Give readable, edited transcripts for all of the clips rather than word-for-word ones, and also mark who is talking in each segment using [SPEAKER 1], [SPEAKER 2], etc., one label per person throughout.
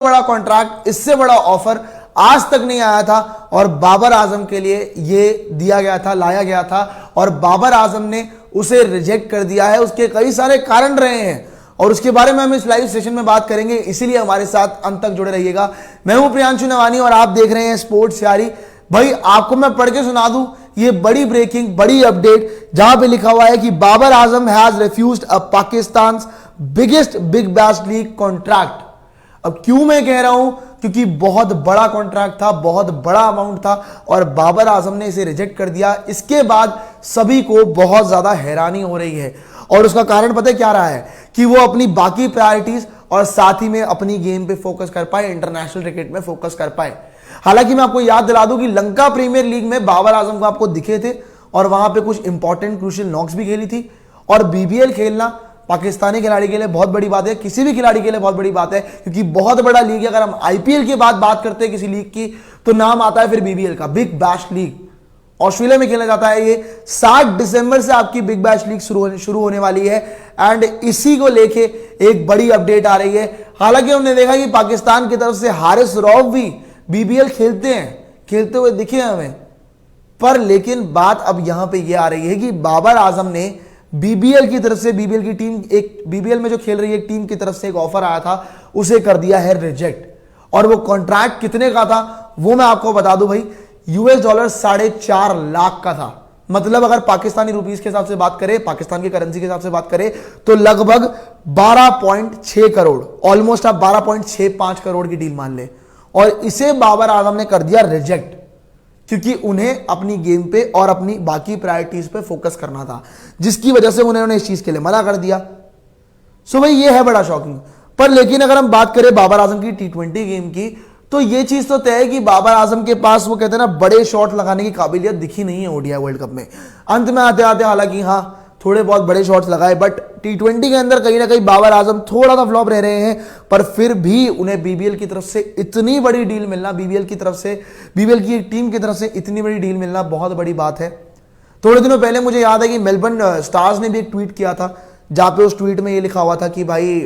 [SPEAKER 1] बड़ा कॉन्ट्रैक्ट, इससे बड़ा ऑफर आज तक नहीं आया था और बाबर आजम के लिए ये दिया गया था, लाया गया था और बाबर आजम ने उसे रिजेक्ट कर दिया है। उसके कई सारे कारण रहे हैं और उसके बारे में हम इस लाइव सेशन में बात करेंगे, इसीलिए हमारे साथ अंत तक जुड़े रहिएगा। मैं हूं प्रियांशु नवानी और आप देख रहे हैं स्पोर्ट्स यारी। भाई आपको मैं पढ़ के सुना दूं ये बड़ी ब्रेकिंग, बड़ी अपडेट, जहां पे लिखा हुआ है कि Babar Azam has refused a Pakistan biggest Big Bash League contract. अब क्यों मैं कह रहा हूं, क्योंकि बहुत बड़ा कॉन्ट्रैक्ट था, बहुत बड़ा अमाउंट था और बाबर आजम ने इसे रिजेक्ट कर दिया। इसके बाद सभी को बहुत ज्यादा हैरानी हो रही है और उसका कारण पता है क्या रहा है कि वो अपनी बाकी प्रायोरिटीज और साथ ही में अपनी गेम पे फोकस कर पाए, इंटरनेशनल क्रिकेट में फोकस कर पाए। हालांकि मैं आपको याद दिला दूं कि लंका प्रीमियर लीग में बाबर आजम को आपको दिखे थे और वहां पे कुछ इंपॉर्टेंट क्रूशियल नॉक्स भी खेली थी और बीबीएल खेलना पाकिस्तानी खिलाड़ी के लिए बहुत बड़ी बात है, किसी भी खिलाड़ी के लिए बहुत बड़ी बात है, क्योंकि बहुत बड़ा लीग है। अगर हम आईपीएल की बात करते हैं किसी लीग की तो नाम आता है फिर बीबीएल का, बिग बैश लीग। ऑस्ट्रेलिया में खेला जाता है ये। 7 दिसंबर से आपकी बिग बैश लीग शुरू होने वाली है एंड इसी को लेके एक बड़ी अपडेट आ रही है। हालांकि हमने देखा कि पाकिस्तान की तरफ से हारिस रऊफ भी बीबीएल खेलते हुए दिखे हमें, पर लेकिन बात अब यहां पे ये आ रही है कि बाबर आजम ने बीबीएल की तरफ से, बीबीएल की टीम, एक बीबीएल में जो खेल रही है एक टीम की तरफ से एक ऑफर आया था, उसे कर दिया है रिजेक्ट। और वो कॉन्ट्रैक्ट कितने का था वो मैं आपको बता दूं भाई, $4.5 लाख का था। मतलब अगर पाकिस्तानी रुपीस के हिसाब से बात करें, पाकिस्तान की करेंसी के हिसाब से बात करें तो लगभग 12.6 करोड़, ऑलमोस्ट आप 12.65 करोड़ की डील मान ले। और इसे बाबर आजम ने कर दिया रिजेक्ट क्योंकि उन्हें अपनी गेम पे और अपनी बाकी प्रायोरिटीज पे फोकस करना था, जिसकी वजह से उन्होंने इस चीज के लिए मना कर दिया। सो भाई ये है बड़ा शॉकिंग। पर लेकिन अगर हम बात करें बाबर आजम की T20 गेम की तो ये चीज तो तय है कि बाबर आजम के पास वो कहते हैं ना बड़े शॉट लगाने की काबिलियत दिखी नहीं है ओडीआई वर्ल्ड कप में। अंत में आते आते हालांकि हाँ थोड़े बहुत बड़े शॉट्स लगाए, बट T20 के अंदर कहीं ना कहीं बाबर आजम थोड़ा सा फ्लॉप रह रहे हैं। पर फिर भी उन्हें बीबीएल की तरफ से इतनी बड़ी डील मिलना, बीबीएल की टीम की तरफ से इतनी बड़ी डील मिलना बहुत बड़ी बात है। थोड़े दिनों पहले मुझे याद है कि मेलबर्न स्टार्स ने भी एक ट्वीट किया था जहां पे उस ट्वीट में ये लिखा हुआ था कि भाई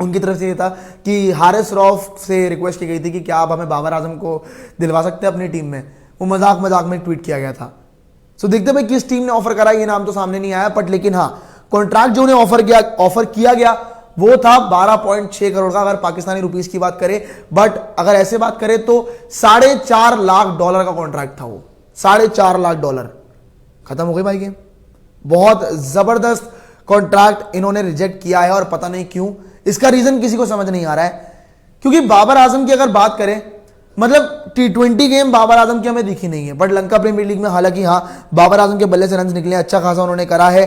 [SPEAKER 1] उनकी तरफ से ये था कि हारिस रऊफ से रिक्वेस्ट की गई थी कि क्या आप हमें बाबर आजम को दिलवा सकते हैं अपनी टीम में। वो मजाक में ट्वीट किया गया था। सो देखते भाई किस टीम ने ऑफर करा, ये नाम तो सामने नहीं आया, बट लेकिन हाँ कॉन्ट्रैक्ट जो उन्हें ऑफर किया गया वो था 12.6 करोड़ का, अगर पाकिस्तानी रुपीस की बात करें। बट अगर ऐसे बात करें तो $4.5 लाख का कॉन्ट्रैक्ट था वो, $4.5 लाख। खत्म हो गई भाई गेम। बहुत जबरदस्त कॉन्ट्रैक्ट इन्होंने रिजेक्ट किया है और पता नहीं क्यों, इसका रीजन किसी को समझ नहीं आ रहा है। क्योंकि बाबर आजम की अगर बात करें, मतलब T20 गेम बाबर आजम की हमें दिखी नहीं है, बट लंका प्रीमियर लीग में हालांकि हाँ बाबर आजम के बल्ले से रन निकले, अच्छा खासा उन्होंने करा है।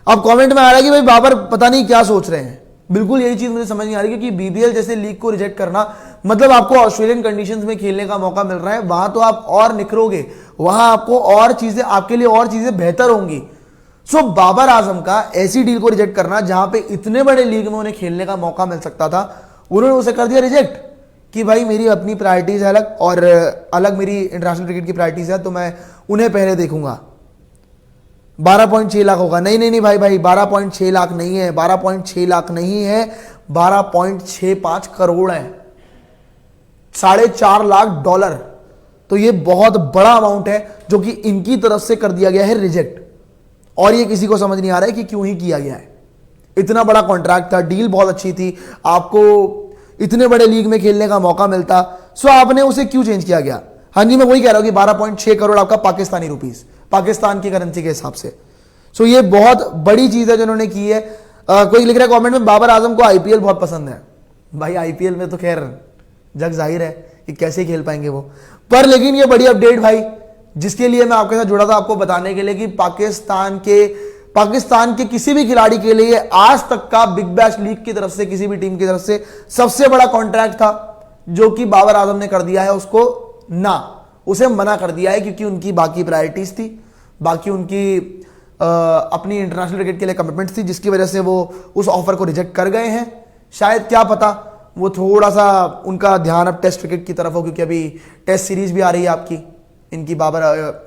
[SPEAKER 1] अब कमेंट में आ रहा है कि भाई बाबर पता नहीं क्या सोच रहे हैं। बिल्कुल यही चीज मुझे समझ नहीं आ रही, क्योंकि बीबीएल जैसे लीग को रिजेक्ट करना मतलब आपको ऑस्ट्रेलियन कंडीशंस में खेलने का मौका मिल रहा है, वहां तो आप और निखरोगे, वहां आपको और चीजें, आपके लिए और चीजें बेहतर होंगी। सो बाबर आजम का ऐसी डील को रिजेक्ट करना जहां पे इतने बड़े लीग में उन्हें खेलने का मौका मिल सकता था, उन्होंने उसे कर दिया रिजेक्ट कि भाई मेरी अपनी प्रायोरिटीज है अलग और अलग मेरी इंटरनेशनल क्रिकेट की प्रायोरिटीज है, तो मैं उन्हें पहले देखूंगा। 12.6 लाख होगा, नहीं भाई 12.6 लाख नहीं है, 12.6 लाख नहीं है, 12.65 करोड़ है, $4.5 लाख। तो ये बहुत बड़ा अमाउंट है जो कि इनकी तरफ से कर दिया गया है रिजेक्ट और ये किसी को समझ नहीं आ रहा है कि क्यों ही किया गया है। इतना बड़ा कॉन्ट्रैक्ट था, डील बहुत अच्छी थी, आपको इतने बड़े लीग में खेलने का मौका मिलता, सो आपने उसे क्यों चेंज किया गया। हाँ जी मैं वही कह रहा हूं कि 12.6 करोड़ आपका पाकिस्तानी रुपीस, पाकिस्तान की करेंसी के हिसाब से। सो ये बहुत बड़ी चीज है जो उन्होंने की है। कोई लिख रहा है कमेंट में बाबर आजम को आईपीएल बहुत पसंद है। भाई आईपीएल में तो खैर जग जाहिर है कि कैसे खेल पाएंगे वो, पर लेकिन ये बड़ी अपडेट भाई जिसके लिए मैं आपके साथ जुड़ा था, आपको बताने के लिए कि पाकिस्तान के किसी भी खिलाड़ी के लिए आज तक का बिग बैश लीग की तरफ से, किसी भी टीम की तरफ से सबसे बड़ा कॉन्ट्रैक्ट था जो कि बाबर आजम ने कर दिया है। उसे मना कर दिया है क्योंकि उनकी बाकी प्रायोरिटीज थी, बाकी उनकी अपनी इंटरनेशनल क्रिकेट के लिए कमिटमेंट्स थी, जिसकी वजह से वो उस ऑफर को रिजेक्ट कर गए हैं। शायद क्या पता वो थोड़ा सा उनका ध्यान अब टेस्ट क्रिकेट की तरफ हो, क्योंकि अभी टेस्ट सीरीज भी आ रही है आपकी इनकी बाबर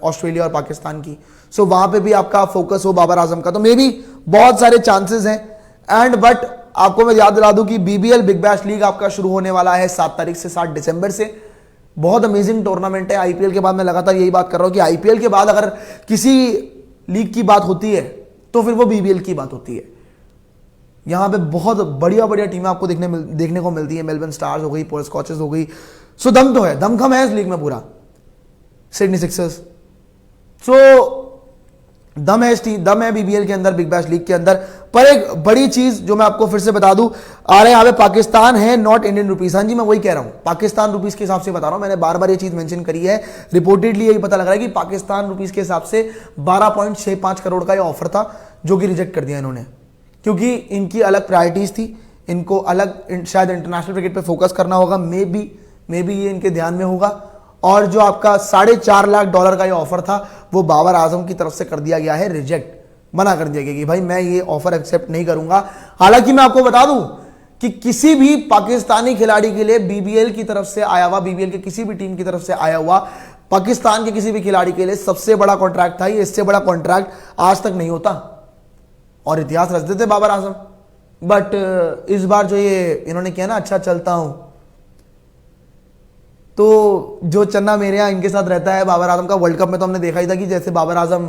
[SPEAKER 1] ऑस्ट्रेलिया और पाकिस्तान की। सो वहां पे भी आपका फोकस हो बाबर आजम का, तो मे बी बहुत सारे चांसेस हैं। एंड बट आपको मैं याद दिला दूं कि बीबीएल बिग बैश लीग आपका शुरू होने वाला है 7 तारीख से 7 दिसंबर से। बहुत अमेजिंग टूर्नामेंट है। आईपीएल के बाद मैं लगातार यही बात कर रहा हूं कि आईपीएल के बाद अगर किसी लीग की बात होती है तो फिर वो बीबीएल की बात होती है। यहां पे बहुत बढ़िया बढ़िया टीमें आपको देखने को मिलती है। मेलबर्न स्टार्स हो गई, पोर्ट स्कॉचेस हो गई। सो दम तो है, दमखम है इस लीग में पूरा। सिडनी सिक्सर्स, सो दम है बीबीएल के अंदर, बिग बैश लीग के अंदर। पर एक बड़ी चीज जो मैं आपको फिर से बता दूं, आ रहे यहां पे पाकिस्तान है, नॉट इंडियन रुपीस। हाँ जी, मैं वही कह रहा हूं, पाकिस्तान रुपीस के हिसाब से बता रहा हूं। मैंने बार बार ये चीज मेंशन करी है। रिपोर्टेडली यही पता लग रहा है कि पाकिस्तान रुपीस के हिसाब से 12.65 करोड़ का ये ऑफर था, जो कि रिजेक्ट कर दिया इन्होंने, क्योंकि इनकी अलग प्रायोरिटीज थी। इनको अलग शायद इंटरनेशनल क्रिकेट पे फोकस करना होगा। मे बी ये इनके ध्यान में होगा। और जो आपका $4.5 लाख का ये ऑफर था, वो बाबर आजम की तरफ से कर दिया गया है रिजेक्ट। मना कर दिया गया कि भाई मैं ये ऑफर एक्सेप्ट नहीं करूंगा। हालांकि मैं आपको बता दूं कि किसी भी पाकिस्तानी खिलाड़ी के लिए बीबीएल की तरफ से आया हुआ, बीबीएल के किसी भी टीम की तरफ से आया हुआ पाकिस्तान के किसी भी खिलाड़ी के लिए सबसे बड़ा कॉन्ट्रैक्ट था। ये इससे बड़ा कॉन्ट्रैक्ट आज तक नहीं होता और इतिहास रच देते बाबर आजम। बट इस बार जो ये इन्होंने किया ना, अच्छा चलता हूं, तो जो चन्ना मेरे यहाँ इनके साथ रहता है बाबर आजम का, वर्ल्ड कप में तो हमने देखा ही था कि जैसे बाबर आजम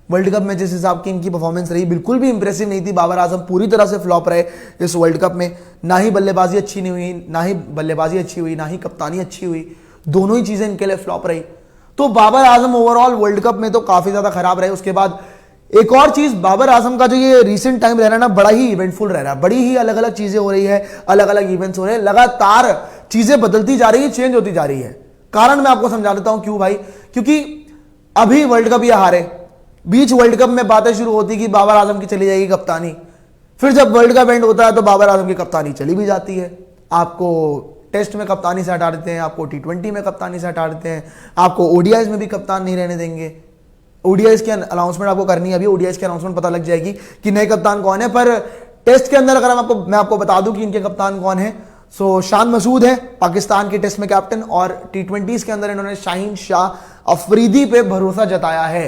[SPEAKER 1] वर्ल्ड कप में जिस हिसाब की इनकी परफॉर्मेंस रही, बिल्कुल भी इंप्रेसिव नहीं थी। बाबर आजम पूरी तरह से फ्लॉप रहे इस वर्ल्ड कप में। ना ही बल्लेबाजी अच्छी नहीं हुई, ना ही बल्लेबाजी अच्छी हुई, ना ही कप्तानी अच्छी हुई। दोनों ही चीजें इनके लिए फ्लॉप रही। तो Babar Azam overall world cup में तो काफी ज्यादा खराब रहे। उसके बाद एक और चीज, बाबर आजम का जो ये रिसेंट टाइम रह रहा है ना, बड़ा ही इवेंटफुल रह रहा है। बड़ी ही अलग अलग चीजें हो रही है, अलग अलग इवेंट्स हो रहे हैं, लगातार चीजें बदलती जा रही है, चेंज होती जा रही है। कारण मैं आपको समझा देता हूं क्यों भाई। क्योंकि अभी वर्ल्ड कप ये हारे, बीच वर्ल्ड कप में बातें शुरू होती कि बाबर आजम की चली जाएगी कप्तानी। फिर जब वर्ल्ड कप एंड होता है तो बाबर आजम की कप्तानी चली भी जाती है। आपको टेस्ट में कप्तानी से हटा देते हैं, आपको T20 में कप्तानी से हटा देते हैं, आपको ओडीआईज में भी कप्तान नहीं रहने देंगे। ओडीआईज की अनाउंसमेंट आपको करनी है, अभी ओडीआईज की अनाउंसमेंट पता लग जाएगी कि नए कप्तान कौन है। पर टेस्ट के अंदर अगर मैं आपको बता दूं कि इनके कप्तान कौन है, सो शान मसूद है पाकिस्तान के टेस्ट में कैप्टन, और T20s के अंदर इन्होंने शाहीन शाह अफरीदी पे भरोसा जताया है।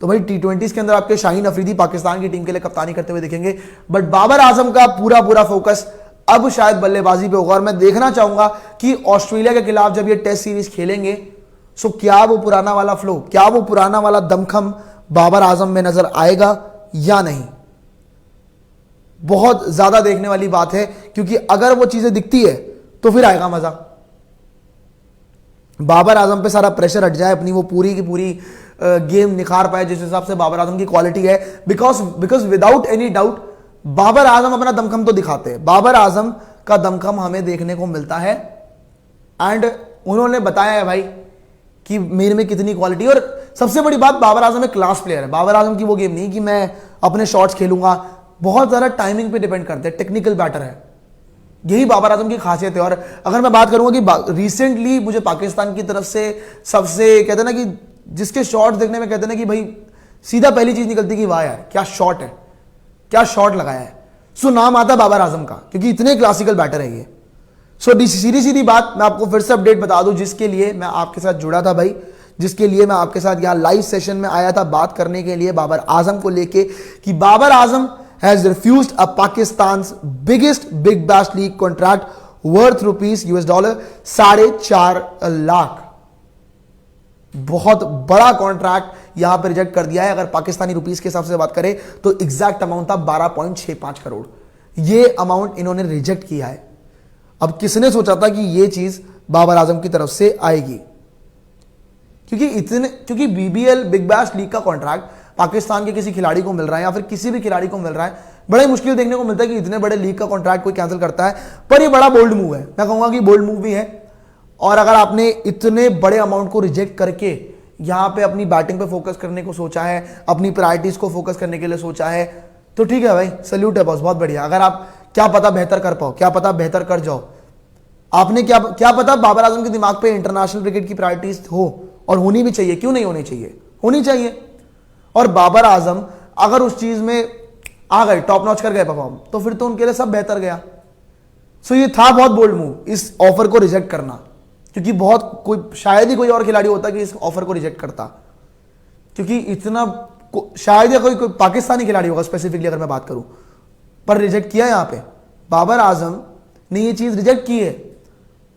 [SPEAKER 1] तो भाई T20s के अंदर आपके शाहीन अफरीदी पाकिस्तान की टीम के लिए कप्तानी करते हुए दिखेंगे। बट बाबर आजम का पूरा फोकस अब शायद बल्लेबाजी पे होगा। और मैं देखना चाहूंगा कि ऑस्ट्रेलिया के खिलाफ जब ये टेस्ट सीरीज खेलेंगे, सो क्या वो पुराना वाला फ्लो, क्या वो पुराना वाला दमखम बाबर आजम में नजर आएगा या नहीं। बहुत ज्यादा देखने वाली बात है, क्योंकि अगर वो चीजें दिखती है तो फिर आएगा मजा। बाबर आजम पे सारा प्रेशर हट जाए, अपनी वो पूरी की पूरी गेम निखार पाए जिस हिसाब से बाबर आजम की क्वालिटी है। Because without any doubt Babar Azam अपना दमखम तो दिखाते हैं। बाबर आजम का दमखम हमें देखने को मिलता है एंड उन्होंने बताया है भाई कि मेरे में कितनी क्वालिटी। और सबसे बड़ी बात, बाबर आजम एक क्लास प्लेयर है। बाबर आजम की वो गेम नहीं कि मैं अपने शॉट्स खेलूंगा, बहुत ज्यादा टाइमिंग पे डिपेंड करते हैं, टेक्निकल बैटर है। यही बाबर आजम की खासियत है। और अगर मैं बात करूंगा कि रिसेंटली मुझे पाकिस्तान की तरफ से सबसे कहते हैं ना कि जिसके शॉट्स देखने में कहते हैं ना कि भाई सीधा पहली चीज निकलती कि वाह यार क्या शॉट है, क्या शॉट लगाया है। सो नाम आता है बाबर आजम का, क्योंकि इतने क्लासिकल बैटर है ये। सो सीधी बात मैं आपको फिर से अपडेट बता दूं, जिसके लिए मैं आपके साथ जुड़ा था भाई, जिसके लिए मैं आपके साथ यहां लाइव सेशन में आया था बात करने के लिए बाबर आजम को लेके, कि बाबर आजम has refused a Pakistan's biggest Big Bash League contract worth $4.5 lakh. बहुत बड़ा कॉन्ट्रैक्ट यहां पर रिजेक्ट कर दिया है। अगर पाकिस्तानी रुपीस के हिसाब से बात करें तो एग्जैक्ट अमाउंट था 12.65 करोड़। ये अमाउंट इन्होंने रिजेक्ट किया है। अब किसने सोचा था कि ये चीज बाबर आजम की तरफ से आएगी, क्योंकि बीबीएल बिग बैश लीग का कॉन्ट्रैक्ट पाकिस्तान के किसी खिलाड़ी को मिल रहा है या फिर किसी भी खिलाड़ी को मिल रहा है, बड़ा ही मुश्किल देखने को मिलता है कि इतने बड़े लीग का कॉन्ट्रैक्ट कोई कैंसिल करता है। पर ये बड़ा बोल्ड मूव है, मैं कहूंगा कि बोल्ड मूव भी है। और अगर आपने इतने बड़े अमाउंट को रिजेक्ट करके यहां पे अपनी बैटिंग पे फोकस करने को सोचा है, अपनी प्रायोरिटीज को फोकस करने के लिए सोचा है, तो ठीक है भाई, सल्यूट है बॉस, बहुत बढ़िया। अगर आप क्या पता बेहतर कर पाओ, क्या पता बेहतर कर जाओ। आपने क्या पता बाबर आजम के दिमाग पे इंटरनेशनल क्रिकेट की प्रायोरिटीज हो, और होनी भी चाहिए, क्यों नहीं होनी चाहिए, होनी चाहिए। और बाबर आजम अगर उस चीज में आ गए, टॉप नॉच कर गए परफॉर्म, तो फिर तो उनके लिए सब बेहतर गया। सो ये था बहुत बोल्ड मूव, इस ऑफर को रिजेक्ट करना, क्योंकि शायद ही कोई और खिलाड़ी होता कि इस ऑफर को रिजेक्ट करता, क्योंकि इतना शायद या कोई पाकिस्तानी खिलाड़ी होगा स्पेसिफिकली अगर मैं बात करूं, पर रिजेक्ट किया यहां पे बाबर आजम ने ये चीज रिजेक्ट की है।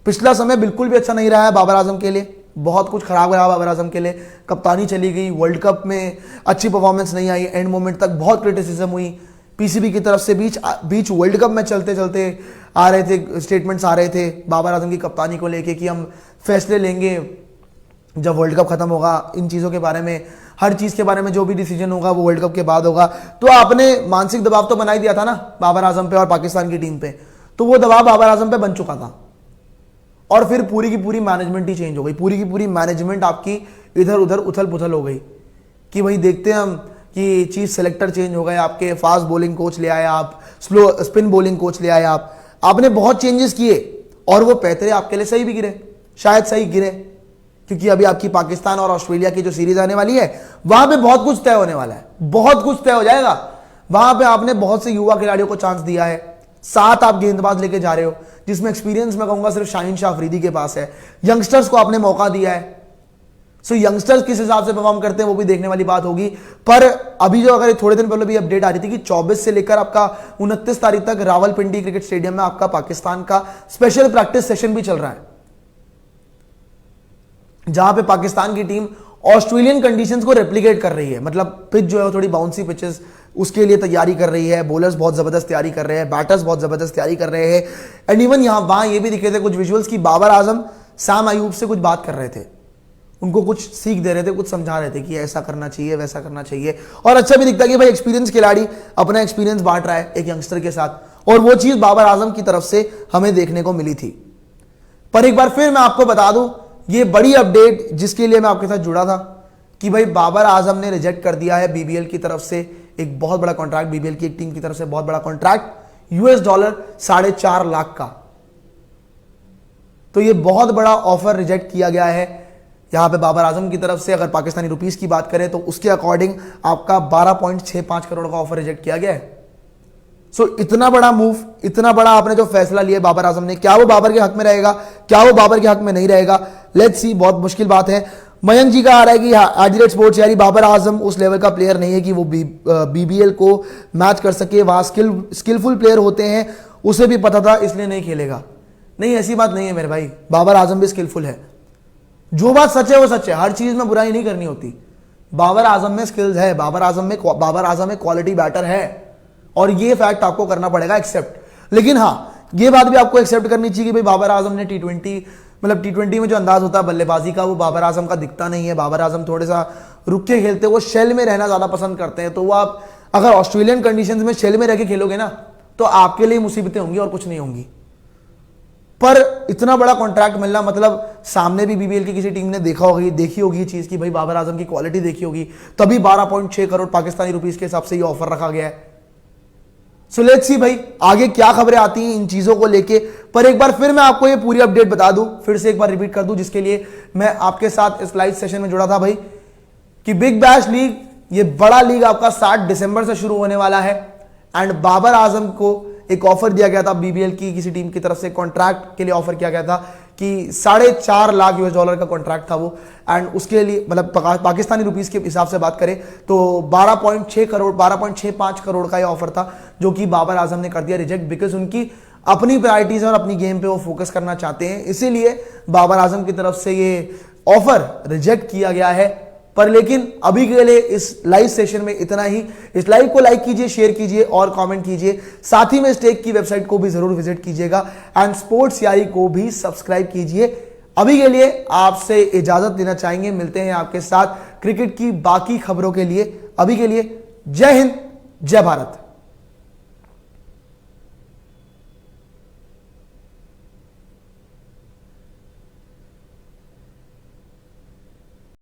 [SPEAKER 1] पिछला समय बिल्कुल भी अच्छा नहीं रहा है बाबर आजम के लिए, बहुत कुछ खराब रहा बाबर आजम के लिए। कप्तानी चली गई, वर्ल्ड कप में अच्छी परफॉर्मेंस नहीं आई, एंड मोमेंट तक बहुत क्रिटिसिज्म हुई पीसीबी की तरफ से। बीच वर्ल्ड कप में चलते चलते आ रहे थे स्टेटमेंट्स आ रहे थे बाबर आजम की कप्तानी को लेके कि हम फैसले लेंगे जब वर्ल्ड कप खत्म होगा, इन चीज़ों के बारे में, हर चीज़ के बारे में जो भी डिसीजन होगा वो वर्ल्ड कप के बाद होगा। तो आपने मानसिक दबाव तो बना ही दिया था ना बाबर आजम पे और पाकिस्तान की टीम पे, तो वो दबाव बाबर आजम पे बन चुका था। और फिर पूरी की पूरी मैनेजमेंट ही चेंज हो गई, पूरी की पूरी मैनेजमेंट आपकी इधर उधर उथल पुथल हो गई कि भाई देखते हैं हम कि चीफ सेलेक्टर चेंज हो गए, आपके फास्ट बॉलिंग कोच ले आए आप, स्लो स्पिन बॉलिंग कोच ले आए आपने बहुत चेंजेस किए और वो पैतरे आपके लिए सही भी गिरे, शायद सही गिरे, क्योंकि अभी आपकी पाकिस्तान और ऑस्ट्रेलिया की जो सीरीज आने वाली है वहां पे बहुत कुछ तय होने वाला है, बहुत कुछ तय हो जाएगा। वहां पे आपने बहुत से युवा खिलाड़ियों को चांस दिया है, 7 आप गेंदबाज लेके जा रहे हो जिसमें एक्सपीरियंस मैं कहूंगा सिर्फ शाहीन शाह अफरीदी के पास है। यंगस्टर्स को आपने मौका दिया है, सो यंगस्टर्स किस हिसाब से परफॉर्म करते हैं वो भी देखने वाली बात होगी। पर अभी जो अगर थोड़े दिन पहले भी अपडेट आ रही थी कि 24 से लेकर आपका 29 तारीख तक रावलपिंडी क्रिकेट स्टेडियम में आपका पाकिस्तान का स्पेशल प्रैक्टिस सेशन भी चल रहा है, जहां पे पाकिस्तान की टीम ऑस्ट्रेलियन कंडीशंस को रेप्लिकेट कर रही है। मतलब पिच जो है थोड़ी बाउंसी पिचेस, उसके लिए तैयारी कर रही है, बॉलर्स बहुत जबरदस्त तैयारी कर रहे हैं, बैटर्स बहुत जबरदस्त तैयारी कर रहे हैं। एंड इवन वहां ये भी दिखे थे कुछ विजुअल्स की बाबर आजम सैम अयूब से कुछ बात कर रहे थे, उनको कुछ सीख दे रहे थे, कुछ समझा रहे थे कि ऐसा करना चाहिए वैसा करना चाहिए। और अच्छा भी दिखता है कि भाई एक्सपीरियंस खिलाड़ी अपना एक्सपीरियंस बांट रहा है एक यंगस्टर के साथ, और वो चीज बाबर आजम की तरफ से हमें देखने को मिली थी। पर एक बार फिर मैं आपको बता दूं, ये बड़ी अपडेट जिसके लिए मैं आपके साथ जुड़ा था कि भाई बाबर आजम ने रिजेक्ट कर दिया है बीबीएल की तरफ से एक बहुत बड़ा कॉन्ट्रैक्ट, बीबीएल की एक टीम की तरफ से बहुत बड़ा कॉन्ट्रैक्ट $4.5 लाख का। तो ये बहुत बड़ा ऑफर रिजेक्ट किया गया है यहां पे बाबर आजम की तरफ से। अगर पाकिस्तानी रुपीस की बात करें तो उसके अकॉर्डिंग आपका 12.65 करोड़ का ऑफर रिजेक्ट किया गया है। सो इतना बड़ा मूव, इतना बड़ा आपने जो फैसला लिया बाबर आजम ने, क्या वो बाबर के हक में रहेगा, क्या वो बाबर के हक में नहीं रहेगा, लेट्स सी। बहुत मुश्किल बात है। मयंक जी का आ रहा है कि एडिलेड स्पोर्ट्स यारी बाबर आजम उस लेवल का प्लेयर नहीं है कि वो बीबीएल को मैच कर सके, वहां स्किलफुल प्लेयर होते हैं, उसे भी पता था इसलिए नहीं खेलेगा। नहीं, ऐसी बात नहीं है मेरे भाई, बाबर आजम भी स्किलफुल है। जो बात सच है वो सच है, हर चीज में बुराई नहीं करनी होती। बाबर आजम में स्किल्स है, बाबर आजम में क्वालिटी बैटर है, और ये फैक्ट आपको करना पड़ेगा एक्सेप्ट। लेकिन हाँ, ये बात भी आपको एक्सेप्ट करनी चाहिए कि भाई बाबर आजम ने टी20 में जो अंदाज होता है बल्लेबाजी का, वो बाबर आजम का दिखता नहीं है। बाबर आजम थोड़ा सा रुक के खेलते हैं, वो शेल में रहना ज्यादा पसंद करते हैं। तो वो आप अगर ऑस्ट्रेलियन कंडीशंस में शेल में रह के खेलोगे ना तो आपके लिए मुसीबतें होंगी और कुछ नहीं होंगी। पर इतना बड़ा कॉन्ट्रैक्ट मिलना, मतलब सामने भी बीबीएल की किसी टीम ने देखी होगी चीज की भाई बाबर आजम की क्वालिटी देखी होगी, तभी 12.6 करोड़ पाकिस्तानी रुपीस के हिसाब से ये ऑफर रखा गया है। सो लेट्स सी भाई आगे क्या खबरें आती हैं इन चीजों को लेके। पर एक बार फिर मैं आपको ये पूरी अपडेट बता दूं, फिर से एक बार रिपीट कर दूं, जिसके लिए मैं आपके साथ इस लाइव सेशन में जुड़ा था भाई, कि बिग बैश लीग, ये बड़ा लीग आपका 7 दिसंबर से शुरू होने वाला है। एंड बाबर आजम को एक ऑफर दिया गया था बीबीएल की किसी टीम की तरफ से, कॉन्ट्रैक्ट के लिए ऑफर किया गया था कि $4.5 लाख का कॉन्ट्रैक्ट था वो। एंड उसके लिए मतलब पाकिस्तानी रुपीस के हिसाब से बात करें तो 12.65 करोड़ का ये ऑफर था, जो कि बाबर आजम ने कर दिया रिजेक्ट, बिकॉज उनकी अपनी प्रायोरिटीज और अपनी गेम पे वो फोकस करना चाहते हैं, इसीलिए बाबर आजम की तरफ से ये ऑफर रिजेक्ट किया गया है। पर लेकिन अभी के लिए इस लाइव सेशन में इतना ही। इस लाइव को लाइक कीजिए, शेयर कीजिए और कमेंट कीजिए। साथ ही में स्टेक की वेबसाइट को भी जरूर विजिट कीजिएगा एंड स्पोर्ट्स यारी को भी सब्सक्राइब कीजिए। अभी के लिए आपसे इजाजत लेना चाहेंगे, मिलते हैं आपके साथ क्रिकेट की बाकी खबरों के लिए। अभी के लिए जय हिंद, जय भारत।